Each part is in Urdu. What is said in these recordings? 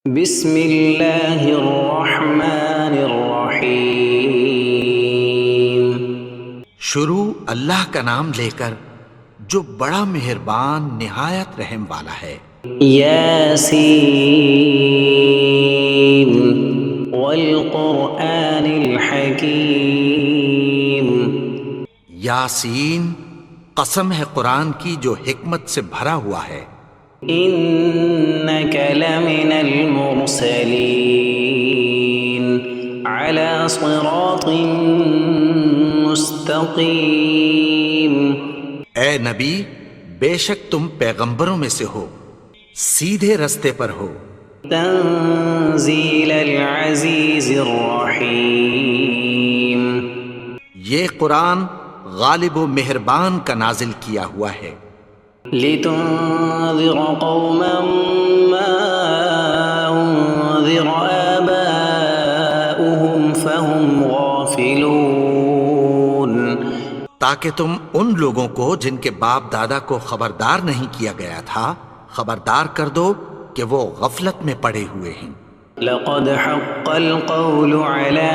بسم اللہ الرحمن الرحیم۔ شروع اللہ کا نام لے کر جو بڑا مہربان نہایت رحم والا ہے۔ یاسین والقرآن الحکیم۔ یاسین، قسم ہے قرآن کی جو حکمت سے بھرا ہوا ہے۔ انک لمن المرسلین علی صراط مستقیم۔ اے نبی، بے شک تم پیغمبروں میں سے ہو، سیدھے رستے پر ہو۔ تنزیل العزیز الرحیم۔ یہ قرآن غالب و مہربان کا نازل کیا ہوا ہے۔ لتنذر قوما ما انذر آباؤهم فهم غافلون۔ تاکہ تم ان لوگوں کو جن کے باپ دادا کو خبردار نہیں کیا گیا تھا خبردار کر دو کہ وہ غفلت میں پڑے ہوئے ہیں۔ لقد حق القول على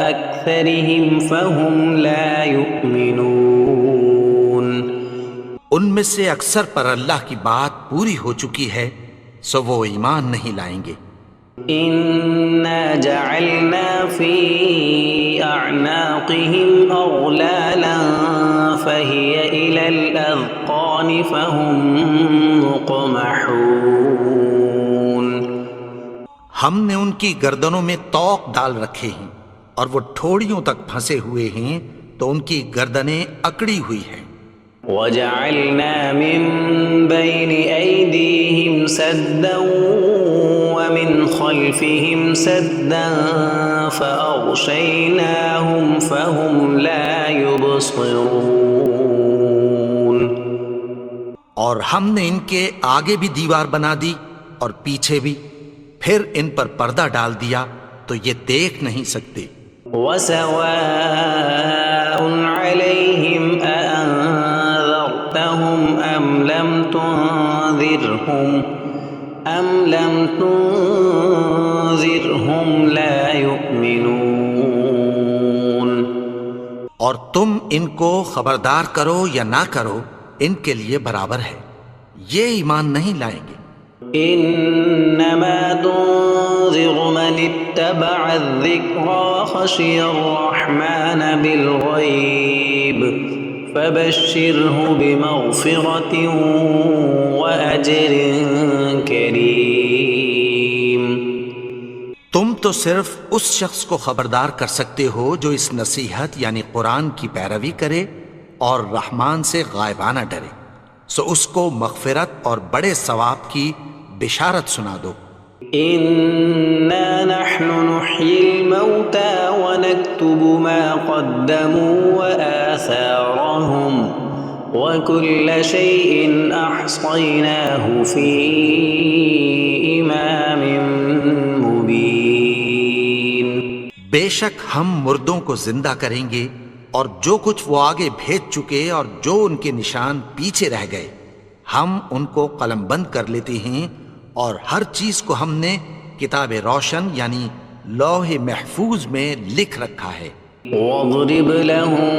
أكثرهم فهم لا يؤمنون۔ ان میں سے اکثر پر اللہ کی بات پوری ہو چکی ہے، سو وہ ایمان نہیں لائیں گے۔ إنا جعلنا في أعناقهم أغلالا فهي إلى الأذقان فهم مقمحون۔ ہم نے ان کی گردنوں میں طوق ڈال رکھے ہیں اور وہ ٹھوڑیوں تک پھنسے ہوئے ہیں تو ان کی گردنیں اکڑی ہوئی ہیں۔ وجعلنا من بين أيديهم سدا ومن خلفهم سدا فأغشيناهم فهم لا يبصرون۔ اور ہم نے ان کے آگے بھی دیوار بنا دی اور پیچھے بھی، پھر ان پر پردہ ڈال دیا تو یہ دیکھ نہیں سکتے۔ وسواء عليهم أأنذرتهم أم لم تنذرهم لا يؤمنون۔ اور تم ان کو خبردار کرو یا نہ کرو، ان کے لیے برابر ہے، یہ ایمان نہیں لائیں گے۔ انما تنذر من اتبع الذکر وخشی الرحمن بالغیب فبشرہ بمغفرۃ واجر کریم۔ تم تو صرف اس شخص کو خبردار کر سکتے ہو جو اس نصیحت یعنی قرآن کی پیروی کرے اور رحمان سے غائبانہ ڈرے، سو اس کو مغفرت اور بڑے ثواب کی بشارت سنا دو۔ انا نحن نحيي الموتى ونكتب ما قدموا وآثارهم وكل شيء احصيناه في امام مبين۔ بے شک ہم مردوں کو زندہ کریں گے اور جو کچھ وہ آگے بھیج چکے اور جو ان کے نشان پیچھے رہ گئے ہم ان کو قلم بند کر لیتے ہیں، اور ہر چیز کو ہم نے کتاب روشن یعنی لوح محفوظ میں لکھ رکھا ہے۔ واضرب لهم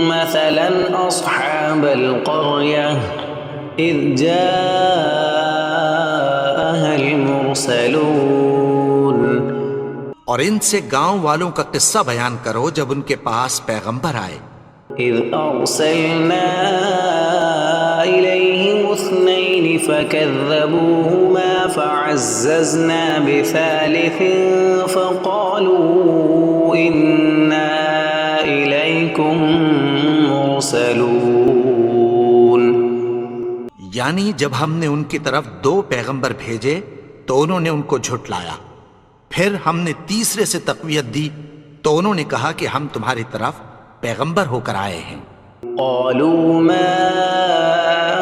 مثلا اصحاب القرية اذ جاءها المرسلون۔ اور ان سے گاؤں والوں کا قصہ بیان کرو جب ان کے پاس پیغمبر آئے۔ اذ ارسلنا الیہم اثنین فکذبوہما فعززنا بثالث فقالوا انا الیکم مرسلون۔ یعنی جب ہم نے ان کی طرف 2 پیغمبر بھیجے تو انہوں نے ان کو جھٹلایا، پھر ہم نے تیسرے سے تقویت دی تو انہوں نے کہا کہ ہم تمہاری طرف پیغمبر ہو کر آئے ہیں۔ قالوا ما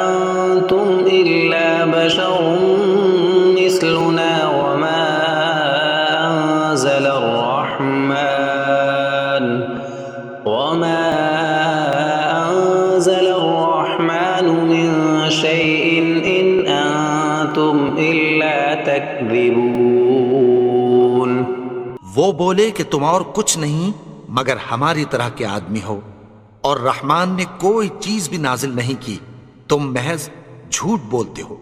انتم الا بشر مثلنا وما انزل الرحمن من شيء ان انتم الا تكذبون وہ بولے کہ تم اور کچھ نہیں مگر ہماری طرح کے آدمی ہو، اور رحمان نے کوئی چیز بھی نازل نہیں کی، تم محض جھوٹ بولتے ہو۔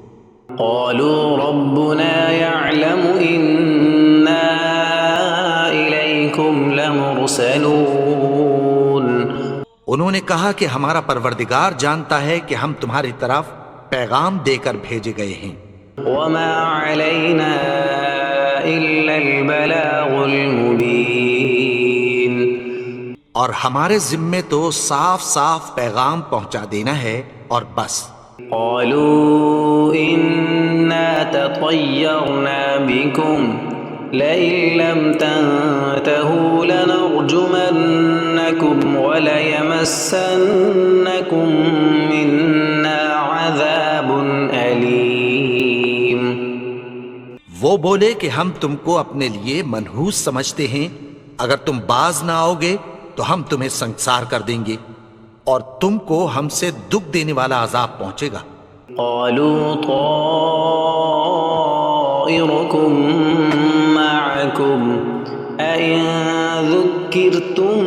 قالوا ربنا يعلم إنا إليكم لمرسلون انہوں نے کہا کہ ہمارا پروردگار جانتا ہے کہ ہم تمہاری طرف پیغام دے کر بھیجے گئے ہیں، وما علينا إلا البلاغ المبين اور ہمارے ذمے تو صاف صاف پیغام پہنچا دینا ہے اور بس۔ قالوا إنا تطيرنا بكم لئن لم تنتهوا لنرجمنكم وليمسنكم منا عذاب أليم وہ بولے کہ ہم تم کو اپنے لیے منحوس سمجھتے ہیں، اگر تم باز نہ آؤ گے تو ہم تمہیں سنگسار کر دیں گے اور تم کو ہم سے دکھ دینے والا عذاب پہنچے گا۔ قالوا طائركم معكم أئن ذكرتم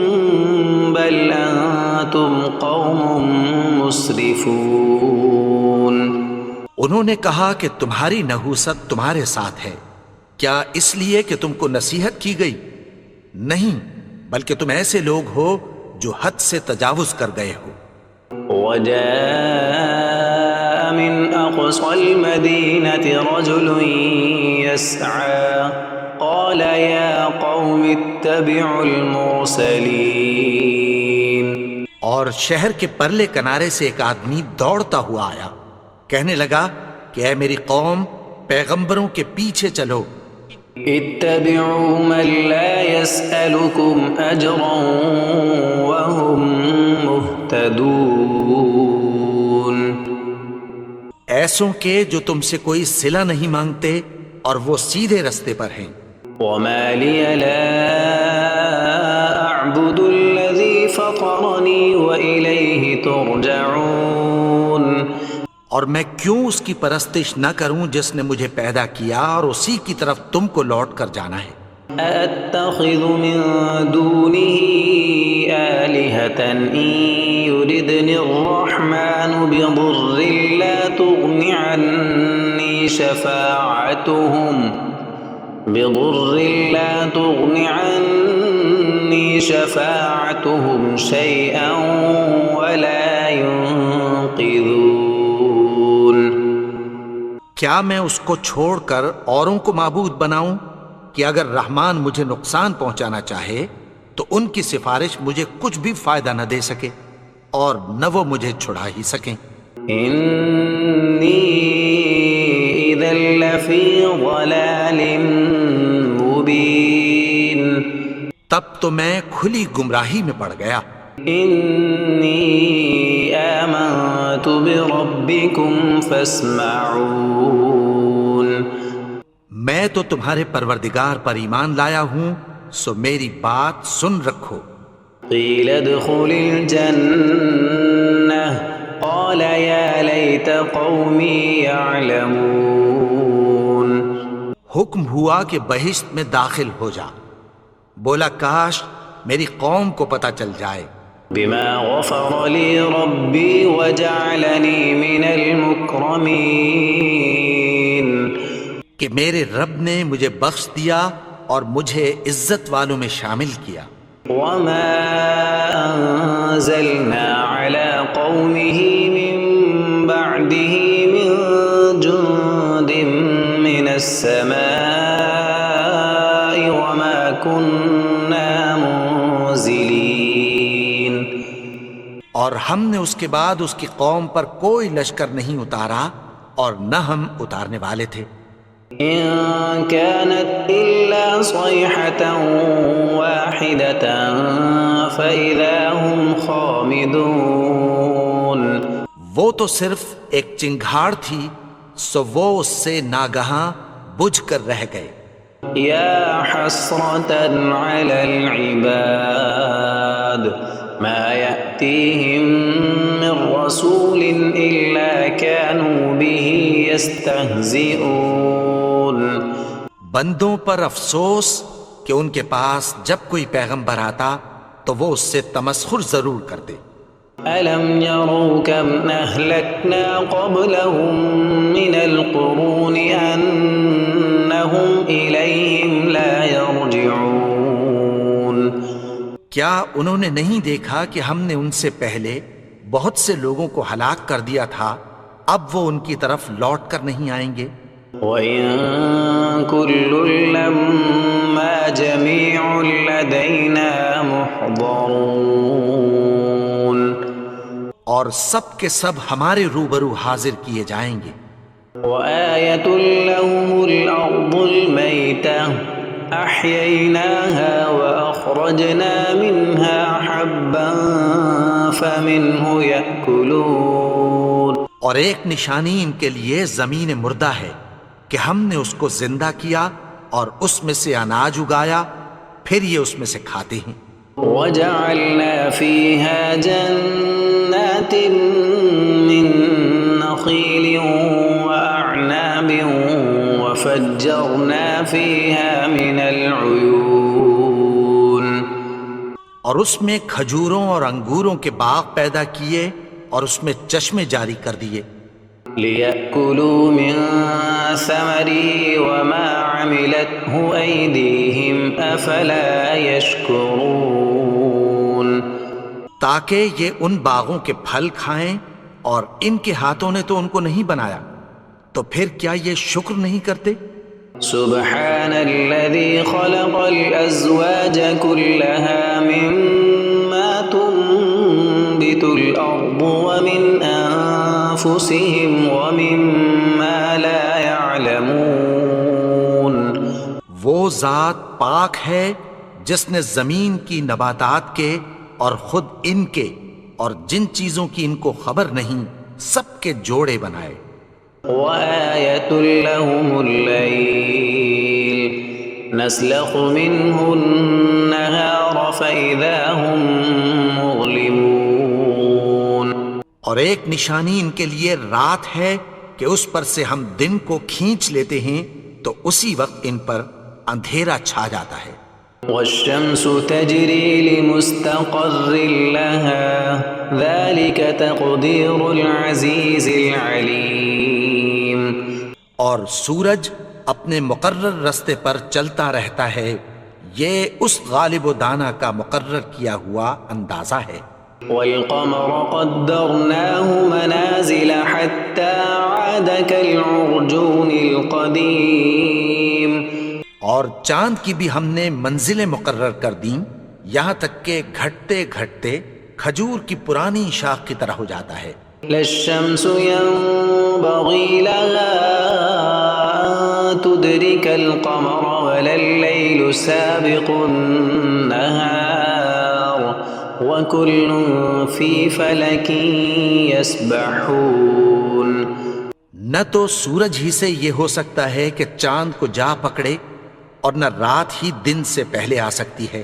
بل أنتم قوم مسرفون انہوں نے کہا کہ تمہاری نحوست تمہارے ساتھ ہے، کیا اس لیے کہ تم کو نصیحت کی گئی؟ نہیں، بلکہ تم ایسے لوگ ہو جو حد سے تجاوز کر گئے ہو۔ وجاء من أقصى المدينة رجل يسعى قال يا قوم اتبعوا المرسلين اور شہر کے پرلے کنارے سے ایک آدمی دوڑتا ہوا آیا، کہنے لگا کہ اے میری قوم، پیغمبروں کے پیچھے چلو۔ اتبعوا من لا يسألكم أجرا وهم مهتدون ایسوں کے جو تم سے کوئی صلہ نہیں مانگتے اور وہ سیدھے رستے پر ہیں۔ وما لي لا أعبد الذي فطرني وإليه ترجعون اور میں کیوں اس کی پرستش نہ کروں جس نے مجھے پیدا کیا اور اسی کی طرف تم کو لوٹ کر جانا ہے۔ أأتخذ من دونه آلهة إن يردني الرحمن بضر لا تغن عني شفاعتهم شيئا ولا ينقذون کیا میں اس کو چھوڑ کر اوروں کو معبود بناؤں کہ اگر رحمان مجھے نقصان پہنچانا چاہے تو ان کی سفارش مجھے کچھ بھی فائدہ نہ دے سکے اور نہ وہ مجھے چھڑا ہی سکیں۔ إني إذا لفي ضلال مبين تب تو میں کھلی گمراہی میں پڑ گیا۔ إني آمنت بربكم فاسمعون میں تو تمہارے پروردگار پر ایمان لایا ہوں، سو میری بات سن رکھو۔ قيل ادخل الجنة قال يا ليت قومي يعلمون حکم ہوا کہ بہشت میں داخل ہو جا، بولا کاش میری قوم کو پتہ چل جائے۔ بما غفر لي ربي وجعلني من المكرمين کہ میرے رب نے مجھے بخش دیا اور مجھے عزت والوں میں شامل کیا۔ وما أنزلنا على قومه من بعده من جند من السماء وما كنا منزلين اور ہم نے اس کے بعد اس کی قوم پر کوئی لشکر نہیں اتارا اور نہ ہم اتارنے والے تھے۔ إن كانت إلا صيحة واحدة فإذا هم خامدون وہ تو صرف ایک چنگھاڑ تھی، سو وہ اس سے ناگہاں بجھ کر رہ گئے۔ يا حسرة على العباد ما يأتيهم من رسول إلا كانوا به يستهزئون بندوں پر افسوس کہ ان کے پاس جب کوئی پیغمبر آتا تو وہ اس سے تمسخر ضرور کرتے۔ أَلَمْ يَرَوْا كَمْ أَهْلَكْنَا قَبْلَهُمْ مِنَ الْقُرُونِ أَنَّهُمْ إِلَيْهِمْ لَا يَرْجِعُونَ۔ کیا انہوں نے نہیں دیکھا کہ ہم نے ان سے پہلے بہت سے لوگوں کو ہلاک کر دیا تھا، اب وہ ان کی طرف لوٹ کر نہیں آئیں گے؟ وَإِن كُلٌّ لَّمَّا جَمِيعٌ لَّدَيْنَا مُحْضَرُونَ، اور سب کے سب ہمارے روبرو حاضر کیے جائیں گے۔ وَآيَةٌ لَّهُمُ الْأَرْضُ الْمَيْتَةُ أَحْيَيْنَاهَا وَأَخْرَجْنَا مِنْهَا حَبًّا فَمِنْهُ يَأْكُلُونَ۔ اور ایک نشانی ان کے لیے زمین مردہ ہے کہ ہم نے اس کو زندہ کیا اور اس میں سے اناج اگایا، پھر یہ اس میں سے کھاتے ہیں۔ وَجَعَلْنَا فِيهَا جَنَّاتٍ مِّن نَّخِيلٍ وَأَعْنَابٍ وَفَجَّرْنَا فِيهَا مِنَ الْعُيُونِ، اور اس میں کھجوروں اور انگوروں کے باغ پیدا کیے اور اس میں چشمے جاری کر دیے۔ لِيَأْكُلُوا مِن ثَمَرِهِ وَمَا عَمِلَتْهُ أَيْدِيهِمْ أَفَلَا يَشْكُرُونَ، تاکہ یہ ان باغوں کے پھل کھائیں، اور ان کے ہاتھوں نے تو ان کو نہیں بنایا، تو پھر کیا یہ شکر نہیں کرتے؟ سبحان الذي خلق الأزواج كلها مما تنبت الأرض ومن أنفسهم ومما لا يعلمون۔ وہ ذات پاک ہے جس نے زمین کی نباتات کے اور خود ان کے اور جن چیزوں کی ان کو خبر نہیں سب کے جوڑے بنائے۔ وآية لهم الليل نسلخ منه النهار فإذا هم مظلمون، اور ایک نشانی ان کے لیے رات ہے کہ اس پر سے ہم دن کو کھینچ لیتے ہیں تو اسی وقت ان پر اندھیرا چھا جاتا ہے۔ والشمس تجري لمستقر لها ذلك تقدير العزيز العليم، اور سورج اپنے مقرر رستے پر چلتا رہتا ہے، یہ اس غالب و دانا کا مقرر کیا ہوا اندازہ ہے۔ والقمر قدرناه منازل حتى عاد كالعرجون القديم، اور چاند کی بھی ہم نے منزلیں مقرر کر دیں یہاں تک کہ گھٹتے گھٹتے کھجور کی پرانی شاخ کی طرح ہو جاتا ہے۔ لا الشمس ينبغي لها أن تدرك القمر ولا الليل سابق النهار وكل في فلك يسبحون۔ نہ تو سورج ہی سے یہ ہو سکتا ہے کہ چاند کو جا پکڑے، اور نہ رات ہی دن سے پہلے آ سکتی ہے،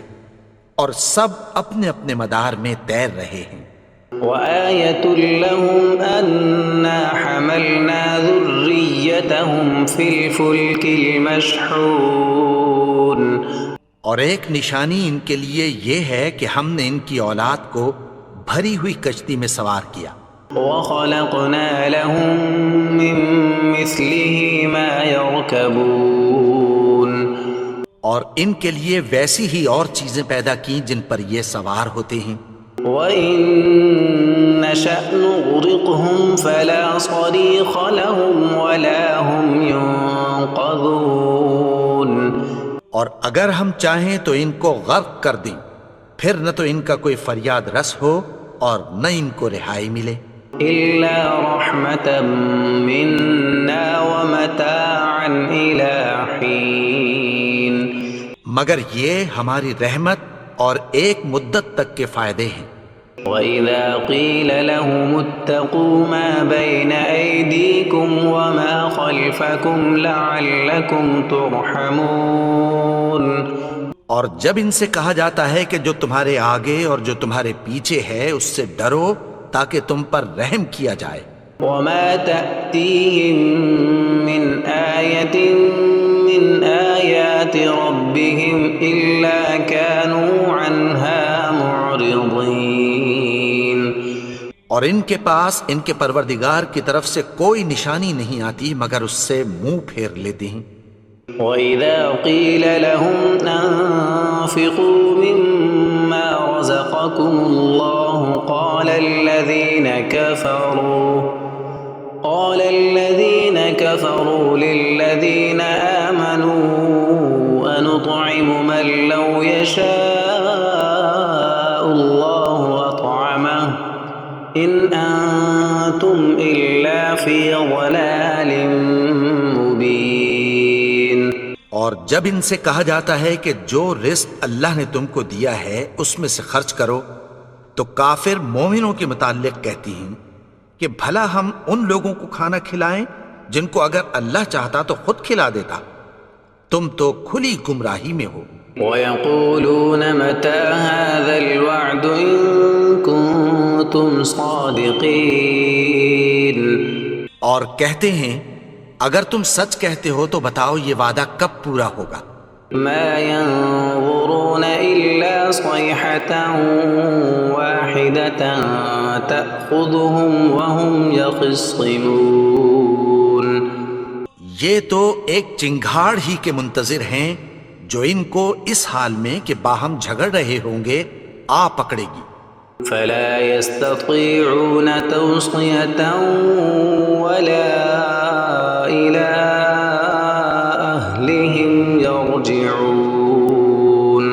اور سب اپنے اپنے مدار میں تیر رہے ہیں۔ وآية لهم أنا حملنا ذريتهم في الفلك المشحون، اور ایک نشانی ان کے لیے یہ ہے کہ ہم نے ان کی اولاد کو بھری ہوئی کشتی میں سوار کیا۔ وخلقنا لهم من مثله ما يركبون، اور ان کے لیے ویسی ہی اور چیزیں پیدا کی جن پر یہ سوار ہوتے ہیں۔ وَإِن نَّشَأْ نُغْرِقْهُمْ فَلَا صَرِيخَ لَهُمْ وَلَا هُمْ يُنقَذُونَ، اور اگر ہم چاہیں تو ان کو غرق کر دیں، پھر نہ تو ان کا کوئی فریاد رس ہو اور نہ ان کو رہائی ملے۔ إِلَّا رَحْمَةً مِّنَّا وَمَتَاعًا إِلَىٰ حِينٍ، مگر یہ ہماری رحمت اور ایک مدت تک کے فائدے ہیں۔ وَإِذَا قِيلَ لَهُمُ اتَّقُوا مَا بَيْنَ أَيْدِيكُمْ وَمَا خَلْفَكُمْ لَعَلَّكُمْ تُرْحَمُونَ، اور جب ان سے کہا جاتا ہے کہ جو تمہارے آگے اور جو تمہارے پیچھے ہے اس سے ڈرو تاکہ تم پر رحم کیا جائے۔ وَمَا تَأْتِيهِم مِّنْ آيَةٍ مِّن من آيات ربهم إلا كانوا عنها معرضين. اور ان کے پاس ان کے پروردگار کی طرف سے کوئی نشانی نہیں آتی مگر اس سے منہ پھیر لیتے ہیں. وَإِذَا قِيلَ لَهُمْ أَنفِقُوا مِمَّا رَزَقَكُمُ اللَّهُ قَالَ الَّذِينَ كَفَرُوا لِلَّذِينَ آمَنُوا أَنُطْعِمُ مَن لَّوْ يَشَاءُ اللَّهُ أَطْعَمَهُ إِنْ أَنتُمْ إِلَّا فِي ضَلَالٍ مُّبِينٍ. اور جب ان سے کہا جاتا ہے کہ جو رزق اللہ نے تم کو دیا ہے اس میں سے خرچ کرو، تو کافر مومنوں کے متعلق کہتی ہیں کہ بھلا ہم ان لوگوں کو کھانا کھلائیں جن کو اگر اللہ چاہتا تو خود کھلا دیتا. تم تو کھلی گمراہی میں ہو. وَيَقُولُونَ مَتَى هَذَا الْوَعْدُ إِن كُنتُمْ صَادِقِينَ. اور کہتے ہیں اگر تم سچ کہتے ہو تو بتاؤ یہ وعدہ کب پورا ہوگا. مَا يَنظُرُونَ إِلَّا صَيْحَةً وَاحِدَةً تَأْخُذُهُمْ وَهُمْ يَخِصِّمُونَ. یہ تو ایک چنگھاڑ ہی کے منتظر ہیں جو ان کو اس حال میں کہ باہم جھگڑ رہے ہوں گے آ پکڑے گی. فَلَا يَسْتَطِيعُونَ تَوْصِيَةً وَلَا إِلَىٰ أَهْلِهِمْ يَرْجِعُونَ.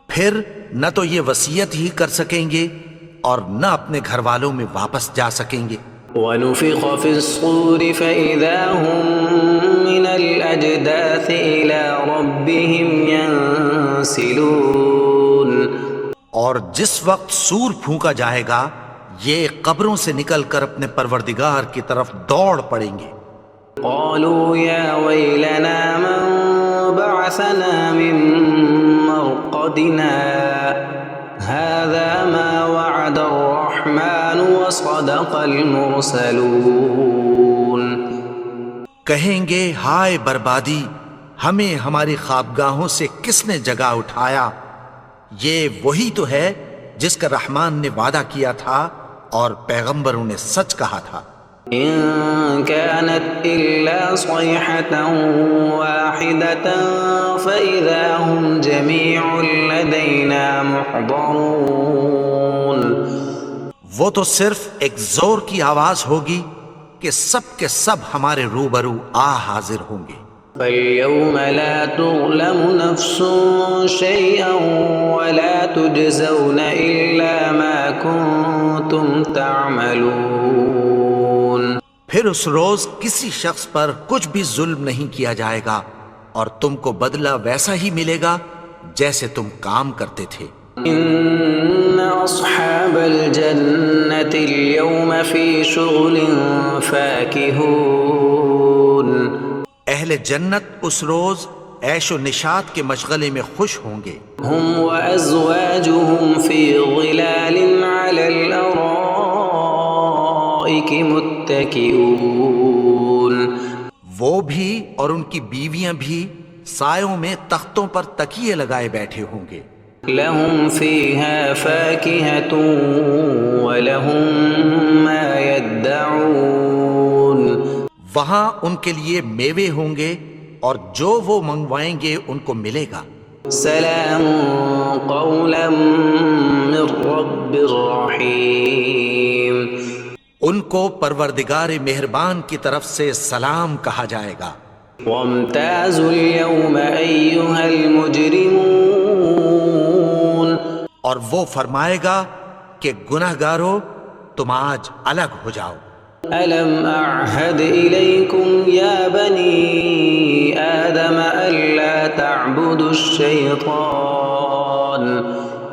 پھر نہ تو یہ وصیت ہی کر سکیں گے اور نہ اپنے گھر والوں میں واپس جا سکیں گے. وَنُفِخَ فِي الصُّورِ فَإِذَا هُم مِّنَ الْأَجْدَاثِ إِلَىٰ رَبِّهِمْ يَنسِلُونَ. اور جس وقت سور پھونکا جائے گا یہ قبروں سے نکل کر اپنے پروردگار کی طرف دوڑ پڑیں گے. قَالُوا يَا وَيْلَنَا مَن بَعَثَنَا مِن مَّرْقَدِنَا هَٰذَا مَا وَعَدَ الرَّحْمَٰنُ وَصَدَقَ الْمُرْسَلُونَ. کہیں گے ہائے بربادی، ہمیں ہماری خوابگاہوں سے کس نے جگا اٹھایا. یہ وہی تو ہے جس کا رحمان نے وعدہ کیا تھا اور پیغمبروں نے سچ کہا تھا. إِن كَانَتْ إِلَّا صَيْحَةً وَاحِدَةً فَإِذَا هُمْ جَمِيعٌ لَّدَيْنَا مُحْضَرُونَ. وہ تو صرف ایک زور کی آواز ہوگی کہ سب کے سب ہمارے روبرو آ حاضر ہوں گے. فَالْيَوْمَ لَا تُظْلَمُ نَفْسٌ شَيْئًا وَلَا تُجْزَوْنَ إِلَّا مَا كُنتُمْ تَعْمَلُونَ. پھر اس روز کسی شخص پر کچھ بھی ظلم نہیں کیا جائے گا اور تم کو بدلہ ویسا ہی ملے گا جیسے تم کام کرتے تھے. إِنَّ أَصْحَابَ الْجَنَّةِ الْيَوْمَ فِي شُغُلٍ فَاكِهُونَ. اہل جنت اس روز عیش و نشاط کے مشغلے میں خوش ہوں گے. هُمْ وَأَزْوَاجُهُمْ فِي ظِلَالٍ عَلَى الْأَرَائِكِ مُتَّكِئُونَ. وہ بھی اور ان کی بیویاں بھی سایوں میں تختوں پر تکیے لگائے بیٹھے ہوں گے. لَهُمْ فِيهَا فَاكِهَةٌ وَلَهُمْ مَا يَدَّعُونَ. وہاں ان کے لیے میوے ہوں گے اور جو وہ منگوائیں گے ان کو ملے گا. سلام قولا من رب رحیم. ان کو پروردگار مہربان کی طرف سے سلام کہا جائے گا. وامتازوا اليوم ایھا المجرمون. اور وہ فرمائے گا کہ گنہگارو تم آج الگ ہو جاؤ. ألم أعهد إليكم يا بني آدم ألا تعبدوا الشيطان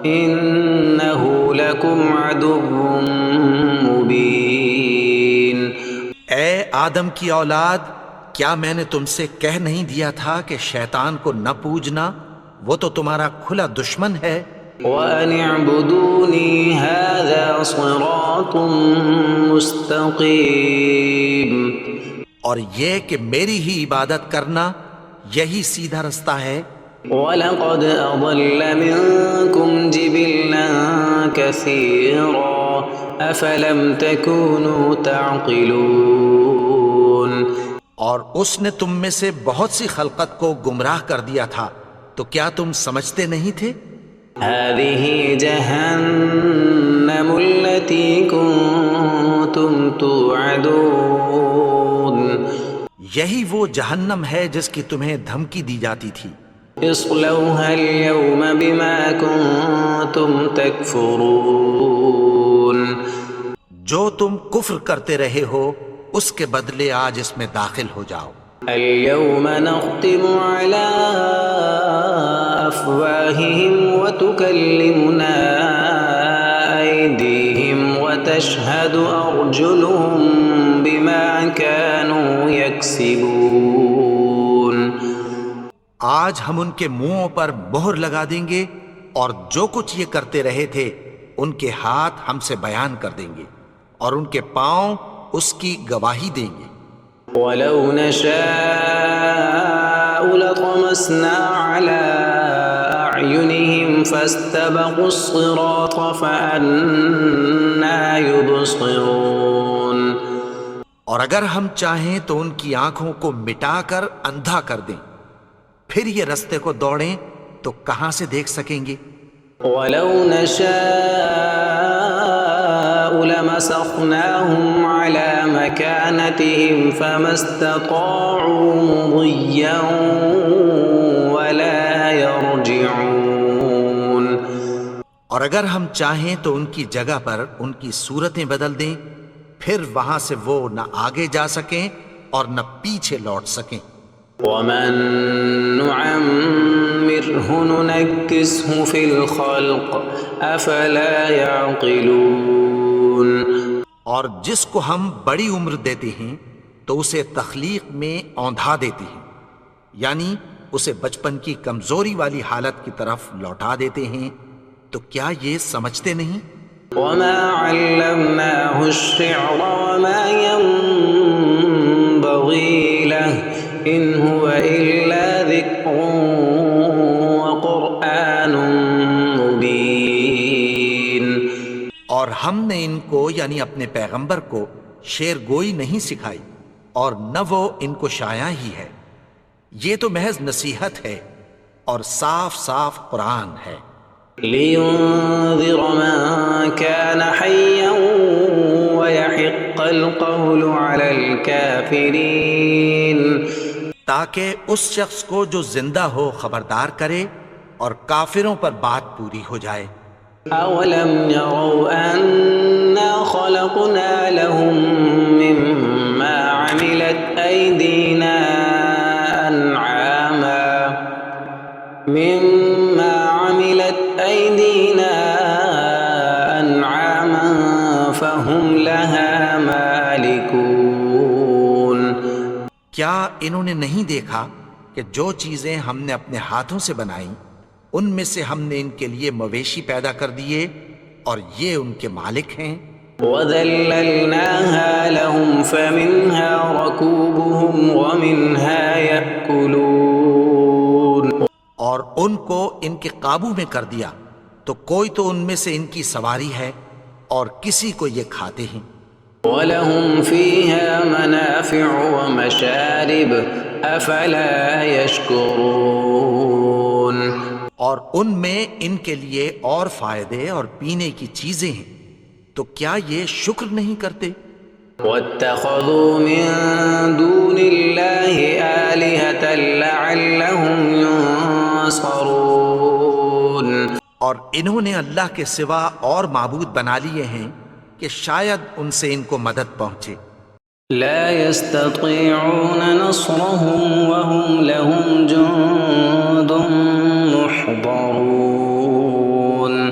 إنه لكم عدو مبين. اے آدم کی اولاد، کیا میں نے تم سے کہہ نہیں دیا تھا کہ شیطان کو نہ پوجنا، وہ تو تمہارا کھلا دشمن ہے. وَأَنِ اعْبُدُونِي هَذَا صِرَاطٌ مُسْتَقِيمٌ. اور یہ کہ میری ہی عبادت کرنا یہی سیدھا رستہ ہے۔ وَلَقَدْ أَضَلَّ مِنكُمْ جِبِلًّا كَثِيرًا أَفَلَمْ تَكُونُوا تَعْقِلُونَ۔ اور اس نے تم میں سے بہت سی خلقت کو گمراہ کر دیا تھا، تو کیا تم سمجھتے نہیں تھے؟ هَذِهِ جَهَنَّمُ الَّتِي كُنتُمْ تُوعَدُونَ۔ یہی وہ جہنم ہے جس کی تمہیں دھمکی دی جاتی تھی۔ اصلوها اليوم بما كنتم تكفرون۔ جو تم کفر کرتے رہے ہو اس کے بدلے آج اس میں داخل ہو جاؤ۔ اليوم نختم على أفواههم وتكلمنا أيديهم وتشهد أرجلهم بما كانوا يكسبون۔ آج ہم ان کے منہوں پر مہر لگا دیں گے اور جو کچھ یہ کرتے رہے تھے ان کے ہاتھ ہم سے بیان کر دیں گے اور ان کے پاؤں اس کی گواہی دیں گے۔ وَلَوْ نَشَاءُ لَطَمَسْنَا عَلَىٰ أَعْيُنِهِمْ فَاسْتَبَقُوا الصِّرَاطَ فَأَنَّىٰ يُبْصِرُونَ۔ اور اگر ہم چاہیں تو ان کی آنکھوں کو مٹا کر اندھا کر دیں، پھر یہ رستے کو دوڑیں تو کہاں سے دیکھ سکیں گے؟ وَلَوْ نَشَاءُ لَمَسَخْنَاهُمْ عَلَىٰ مَكَانَتِهِمْ فَمَا اسْتَطَاعُوا مُضِيًّا وَلَا يَرْجِعُونَ۔ اور اگر ہم چاہیں تو ان کی جگہ پر ان کی صورتیں بدل دیں، پھر وہاں سے وہ نہ آگے جا سکیں اور نہ پیچھے لوٹ سکیں۔ وَمَن نُعَمِّرْهُ نُنَكِّسْهُ فِي الْخَلْقِ أَفَلَا يَعْقِلُونَ۔ اور جس کو ہم بڑی عمر دیتے ہیں تو اسے تخلیق میں اوندھا دیتے ہیں، یعنی اسے بچپن کی کمزوری والی حالت کی طرف لوٹا دیتے ہیں، تو کیا یہ سمجھتے نہیں؟ وَمَا عَلَّمْنَاهُ الشِّعْرَ وَمَا يَنبَغِي لَهُ إِنْ هُوَ إِلَّا ذِكْرٌ وَقُرْآنٌ مُبِينٌ۔ اور ہم نے ان کو یعنی اپنے پیغمبر کو شعر گوئی نہیں سکھائی، اور نہ وہ ان کو شایع ہی ہے، یہ تو محض نصیحت ہے اور صاف صاف قرآن ہے۔ لِيُنذِرَ مَن كَانَ حَيًّا وَيَحِقَّ الْقَوْلُ عَلَى الْكَافِرِينَ۔ تاکہ اس شخص کو جو زندہ ہو خبردار کرے اور کافروں پر بات پوری ہو جائے۔ أَوَلَمْ يَرَوْا أَنَّا خَلَقْنَا لَهُم مِّمَّا عَمِلَتْ أَيْدِينَا أَنْعَامًا فَهُمْ لَهَا مَالِكُونَ۔ کیا انہوں نے نہیں دیکھا کہ جو چیزیں ہم نے اپنے ہاتھوں سے بنائیں ان میں سے ہم نے ان کے لیے مویشی پیدا کر دیے اور یہ ان کے مالک ہیں۔ وَذَلَّلْنَاهَا لَهُمْ فَمِنْهَا رَكُوبُهُمْ وَمِنْهَا يَأْكُلُونَ۔ اور ان کو ان کے قابو میں کر دیا تو کوئی تو ان میں سے ان کی سواری ہے اور کسی کو یہ کھاتے ہیں۔ وَلَهُمْ فِيهَا مَنَافِعُ وَمَشَارِبُ أَفَلَا يَشْكُرُونَ۔ اور ان میں ان کے لیے اور فائدے اور پینے کی چیزیں ہیں، تو کیا یہ شکر نہیں کرتے؟ وَاتَّخَذُوا مِن دُونِ اللَّهِ آلِهَةً لَعَلَّهُمْ يُنصَرُونَ۔ اور انہوں نے اللہ کے سوا اور معبود بنا لیے ہیں کہ شاید ان سے ان کو مدد پہنچے۔ لا يستطيعون نصرهم وهم لهم جند محضرون۔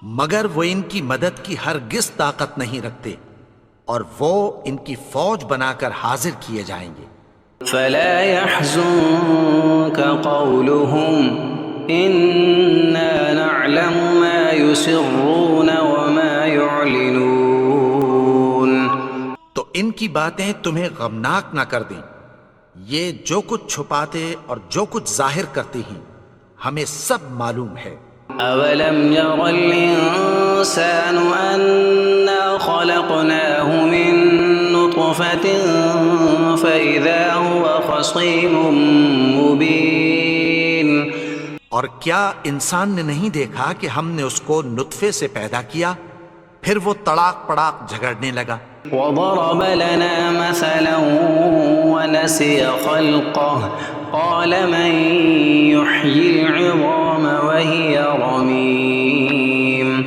مگر وہ ان کی مدد کی ہرگز طاقت نہیں رکھتے اور وہ ان کی فوج بنا کر حاضر کیے جائیں گے۔ فلا يحزنك قولهم إنا نعلم ما يسرون وما يعلنون۔ تو ان کی باتیں تمہیں غمناک نہ کر دیں، یہ جو کچھ چھپاتے اور جو کچھ ظاہر کرتے ہیں ہمیں سب معلوم ہے۔ أولم ير الإنسان أنا خلقناه من نطفة فإذا هو خصيم مبين۔ اور کیا انسان نے نہیں دیکھا کہ ہم نے اس کو نطفے سے پیدا کیا پھر وہ تڑاک پڑاک جھگڑنے لگا۔ وضرب لنا مثلا ونسي خلقه قال من يحيي العظام وهي رميم۔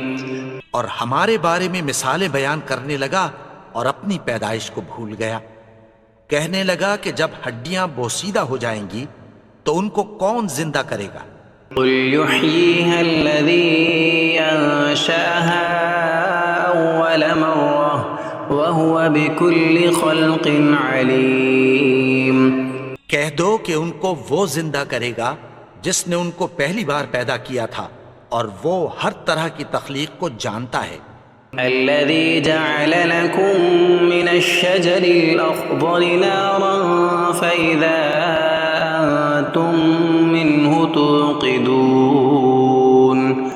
اور ہمارے بارے میں مثالیں بیان کرنے لگا اور اپنی پیدائش کو بھول گیا۔ کہنے لگا کہ جب ہڈیاں بوسیدہ ہو جائیں گی تو ان کو کون زندہ کرے گا؟ قل يحييها الذي أنشأها أول مرة وهو بكل خلق عليم۔ کہہ دو کہ ان کو وہ زندہ کرے گا جس نے ان کو پہلی بار پیدا کیا تھا اور وہ ہر طرح کی تخلیق کو جانتا ہے۔ الذي جعل لكم من الشجر الأخضر نارا فإذا أنتم منه توقدون۔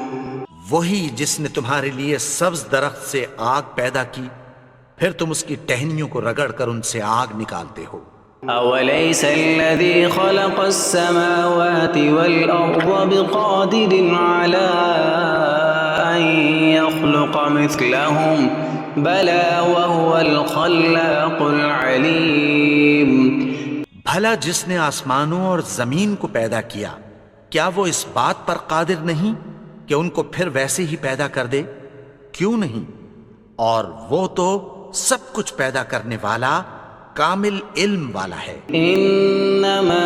وہی جس نے تمہارے لیے سبز درخت سے آگ پیدا کی پھر تم اس کی ٹہنیوں کو رگڑ کر ان سے آگ نکالتے ہو۔ أوليس الذي خلق السماوات والأرض بقادر على أن يخلق مثلهم بلى وهو الخلاق العليم۔ بھلا جس نے آسمانوں اور زمین کو پیدا کیا کیا وہ اس بات پر قادر نہیں کہ ان کو پھر ویسے ہی پیدا کر دے؟ کیوں نہیں؟ اور وہ تو سب کچھ پیدا کرنے والا کامل علم والا ہے۔ انما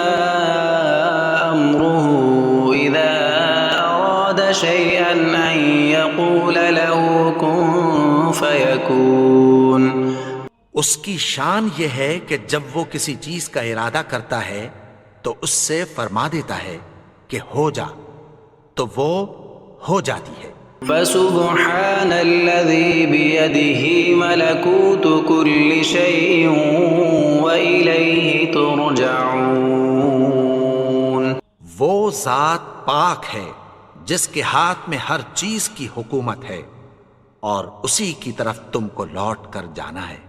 امره اذا اراد شيئا ان يقول له كن فيكون۔ اس کی شان یہ ہے کہ جب وہ کسی چیز کا ارادہ کرتا ہے تو اس سے فرما دیتا ہے کہ ہو جا تو وہ ہو جاتی ہے۔ فسبحان الذي بيده ملكوت كل شيء وإليه ترجعون۔ وہ ذات پاک ہے جس کے ہاتھ میں ہر چیز کی حکومت ہے اور اسی کی طرف تم کو لوٹ کر جانا ہے۔